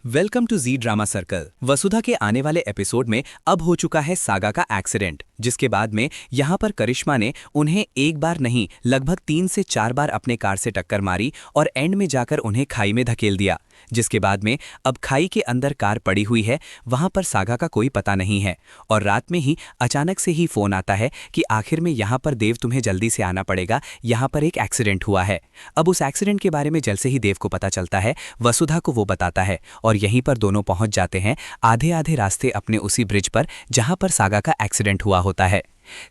Welcome to Zee drama circle. Vasudha के आने वाले एपिसोड में अब हो चुका है सागा का एक्सीडेंट, जिसके बाद में यहाँ पर करिश्मा ने उन्हें एक बार नहीं लगभग 3 से 4 बार अपने कार से टक्कर मारी और एंड में जाकर उन्हें खाई में धकेल दिया। जिसके बाद में अब खाई के अंदर कार पड़ी हुई है, वहां पर सागा का कोई पता नहीं है। और रात में ही अचानक से ही फोन आता है कि आखिर में यहाँ पर देव तुम्हें जल्दी से आना पड़ेगा, यहाँ पर एक एक्सीडेंट हुआ है। अब उस एक्सीडेंट के बारे में जैसे ही देव को पता चलता है, वसुधा को वो बताता है और यहीं पर दोनों पहुंच जाते हैं आधे आधे रास्ते अपने उसी ब्रिज पर जहां पर सागा का एक्सीडेंट हुआ होता है।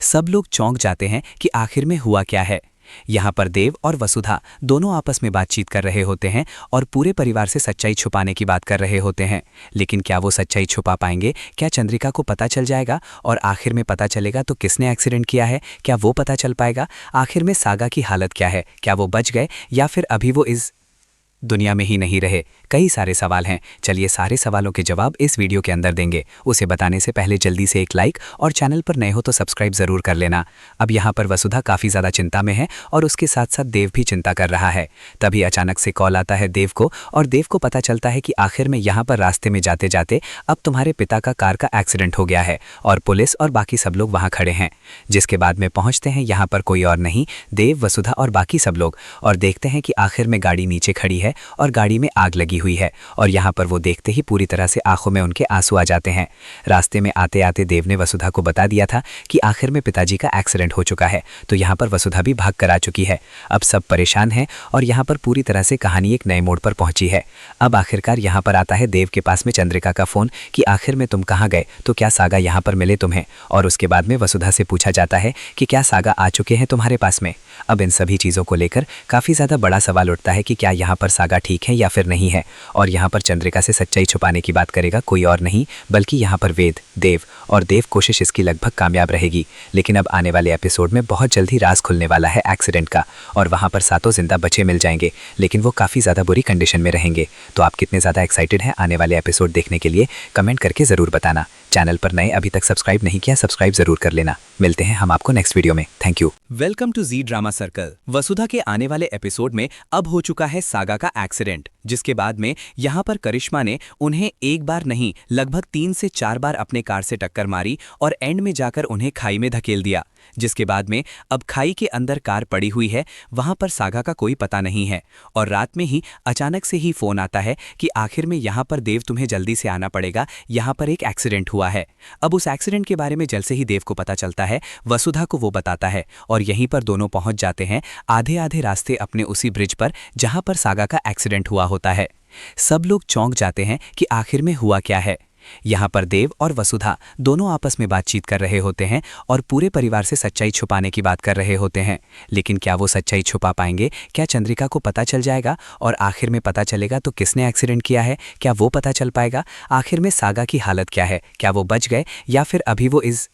सब लोग चौंक जाते हैं कि आखिर में हुआ क्या है। यहाँ पर देव और वसुधा दोनों आपस में बातचीत कर रहे होते हैं और पूरे परिवार से सच्चाई छुपाने की बात कर रहे होते हैं। लेकिन क्या वो सच्चाई छुपा पाएंगे? क्या चंद्रिका को पता चल जाएगा और आखिर में पता चलेगा तो किसने एक्सीडेंट किया है? क्या वो पता चल पाएगा? आखिर में सागा की हालत क्या है? क्या वो बच गए या फिर अभी वो इस दुनिया में ही नहीं रहे? कई सारे सवाल हैं। चलिए सारे सवालों के जवाब इस वीडियो के अंदर देंगे। उसे बताने से पहले जल्दी से एक लाइक और चैनल पर नए हो तो सब्सक्राइब जरूर कर लेना। अब यहाँ पर वसुधा काफ़ी ज़्यादा चिंता में है और उसके साथ साथ देव भी चिंता कर रहा है। तभी अचानक से कॉल आता है देव को और देव को पता चलता है कि आखिर में यहाँ पर रास्ते में जाते जाते अब तुम्हारे पिता का कार का एक्सीडेंट हो गया है और पुलिस और बाकी सब लोग वहाँ खड़े हैं। जिसके बाद में पहुँचते हैं यहाँ पर कोई और नहीं, देव, वसुधा और बाकी सब लोग, और देखते हैं कि आखिर में गाड़ी नीचे खड़ी है और गाड़ी में आग लगी हुई है। और यहाँ पर वो देखते ही पूरी तरह से आंखों में उनके आंसू आ जाते हैं। रास्ते में आते आते देव ने वसुधा को बता दिया था कि आखिर में पिताजी का एक्सीडेंट हो चुका है, तो यहाँ पर वसुधा भी भाग कर आ चुकी है। अब सब परेशान हैं और यहाँ पर पूरी तरह से कहानी एक नए मोड़ पर पहुंची है। अब आखिरकार यहाँ पर आता है देव के पास में चंद्रिका का फोन कि आखिर में तुम कहाँ गए, तो क्या सागा यहाँ पर मिले तुम्हें? और उसके बाद में वसुधा से पूछा जाता है कि क्या सागा आ चुके हैं तुम्हारे पास में? अब इन सभी चीज़ों को लेकर काफ़ी ज़्यादा बड़ा सवाल उठता है कि क्या यहाँ पर सागा ठीक है या फिर नहीं है। और यहाँ पर चंद्रिका से सच्चाई छुपाने की बात करेगा कोई और नहीं बल्कि यहाँ पर वेद, देव, और देव कोशिश इसकी लगभग कामयाब रहेगी। लेकिन अब आने वाले एपिसोड में बहुत जल्दी राज खुलने वाला है एक्सीडेंट का और वहाँ पर सातों जिंदा बचे मिल जाएंगे, लेकिन वो काफ़ी ज़्यादा बुरी कंडीशन में रहेंगे। तो आप कितने ज़्यादा एक्साइटेड हैं आने वाले एपिसोड देखने के लिए? कमेंट करके ज़रूर बताना। चैनल पर नए अभी तक सब्सक्राइब नहीं किया, सब्सक्राइब जरूर कर लेना। मिलते हैं हम आपको नेक्स्ट वीडियो में। Thank you. Welcome to Zee drama circle. Vasudha के आने वाले एपिसोड में अब हो चुका है सागा का एक्सीडेंट, जिसके बाद में यहाँ पर करिश्मा ने उन्हें एक बार नहीं लगभग 3 से 4 बार अपने कार से टक्कर मारी और एंड में जाकर उन्हें खाई में धकेल दिया। जिसके बाद में अब खाई के अंदर कार पड़ी हुई है, वहां पर सागा का कोई पता नहीं है। और रात में ही अचानक से ही फोन आता है कि आखिर में यहाँ पर देव तुम्हें जल्दी से आना पड़ेगा, यहाँ पर एक एक्सीडेंट हुआ है। अब उस एक्सीडेंट के बारे में जैसे ही देव को पता चलता है, वसुधा को वो बताता है और यहीं पर दोनों पहुंच जाते हैं आधे आधे रास्ते अपने उसी ब्रिज पर जहां पर सागा का एक्सीडेंट हुआ होता है। सब लोग चौंक जाते हैं कि आखिर में हुआ क्या है। यहाँ पर देव और वसुधा दोनों आपस में बातचीत कर रहे होते हैं और पूरे परिवार से सच्चाई छुपाने की बात कर रहे होते हैं। लेकिन क्या वो सच्चाई छुपा पाएंगे? क्या चंद्रिका को पता चल जाएगा और आखिर में पता चलेगा तो किसने एक्सीडेंट किया है? क्या वो पता चल पाएगा? आखिर में सागा की हालत क्या है? क्या वो बच गए या फिर अभी वो इस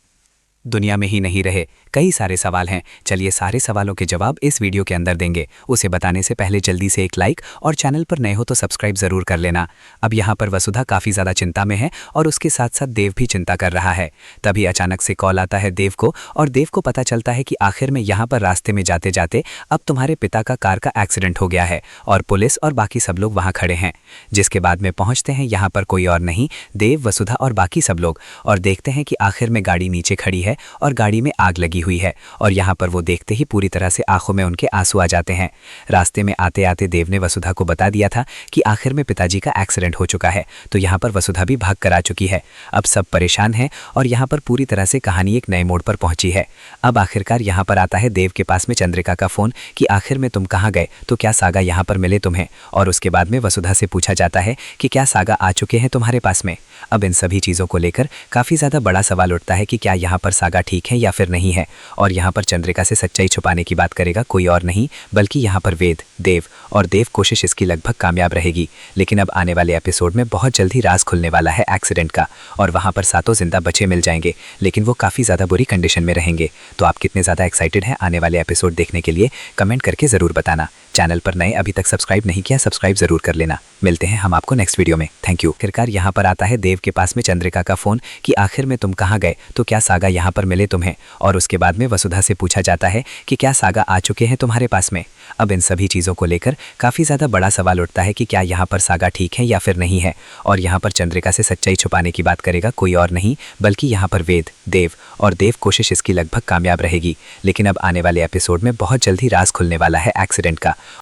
दुनिया में ही नहीं रहे? कई सारे सवाल हैं। चलिए सारे सवालों के जवाब इस वीडियो के अंदर देंगे। उसे बताने से पहले जल्दी से एक लाइक और चैनल पर नए हो तो सब्सक्राइब जरूर कर लेना। अब यहाँ पर वसुधा काफ़ी ज़्यादा चिंता में है और उसके साथ साथ देव भी चिंता कर रहा है। तभी अचानक से कॉल आता है देव को और देव को पता चलता है कि आखिर में यहाँ पर रास्ते में जाते जाते अब तुम्हारे पिता का कार का एक्सीडेंट हो गया है और पुलिस और बाकी सब लोग वहाँ खड़े हैं। जिसके बाद में पहुँचते हैं यहाँ पर कोई और नहीं, देव, वसुधा और बाकी सब लोग, और देखते हैं कि आखिर में गाड़ी नीचे खड़ी है और गाड़ी में आग लगी हुई है। और यहाँ पर वो देखते ही पूरी तरह से आंखों में उनके आंसू आ जाते हैं। रास्ते में आते आते देव ने वसुधा को बता दिया था कि आखिर में पिताजी का एक्सीडेंट हो चुका है, तो यहाँ पर वसुधा भी भाग कर आ चुकी है। अब सब परेशान हैं और यहाँ पर पूरी तरह से कहानी एक नए मोड़ पर पहुंची है। अब आखिरकार यहाँ पर आता है देव के पास में चंद्रिका का फोन कि आखिर में तुम कहाँ गए, तो क्या सागा यहाँ पर मिले तुम्हें? और उसके बाद में वसुधा से पूछा जाता है कि क्या सागा आ चुके हैं तुम्हारे पास में? अब इन सभी चीज़ों को लेकर काफ़ी ज़्यादा बड़ा सवाल उठता है कि क्या यहाँ पर सागा ठीक है या फिर नहीं है। और यहाँ पर चंद्रिका से सच्चाई छुपाने की बात करेगा कोई और नहीं बल्कि यहाँ पर वेद, देव, और देव कोशिश इसकी लगभग कामयाब रहेगी। लेकिन अब आने वाले एपिसोड में बहुत जल्दी राज खुलने वाला है एक्सीडेंट का और वहाँ पर सातों जिंदा बचे मिल जाएंगे, लेकिन वो काफ़ी ज़्यादा बुरी कंडीशन में रहेंगे। तो आप कितने ज़्यादा एक्साइटेड हैं आने वाले एपिसोड देखने के लिए? कमेंट करके ज़रूर बताना। चैनल पर नए अभी तक सब्सक्राइब नहीं किया, सब्सक्राइब जरूर कर लेना। मिलते हैं हम आपको नेक्स्ट वीडियो में। Thank you. आखिरकार यहाँ पर आता है देव के पास में चंद्रिका का फोन कि आखिर में तुम कहाँ गए, तो क्या सागा यहाँ पर मिले तुम्हें? और उसके बाद में वसुधा से पूछा जाता है कि क्या सागा आ चुके हैं तुम्हारे पास में? अब इन सभी चीज़ों को लेकर काफ़ी ज़्यादा बड़ा सवाल उठता है कि क्या यहाँ पर सागा ठीक है या फिर नहीं है। और यहाँ पर चंद्रिका से सच्चाई छुपाने की बात करेगा कोई और नहीं बल्कि यहाँ पर वेद, देव, और देव कोशिश इसकी लगभग कामयाब रहेगी। लेकिन अब आने वाले एपिसोड में बहुत जल्दी राज खुलने वाला है एक्सीडेंट का।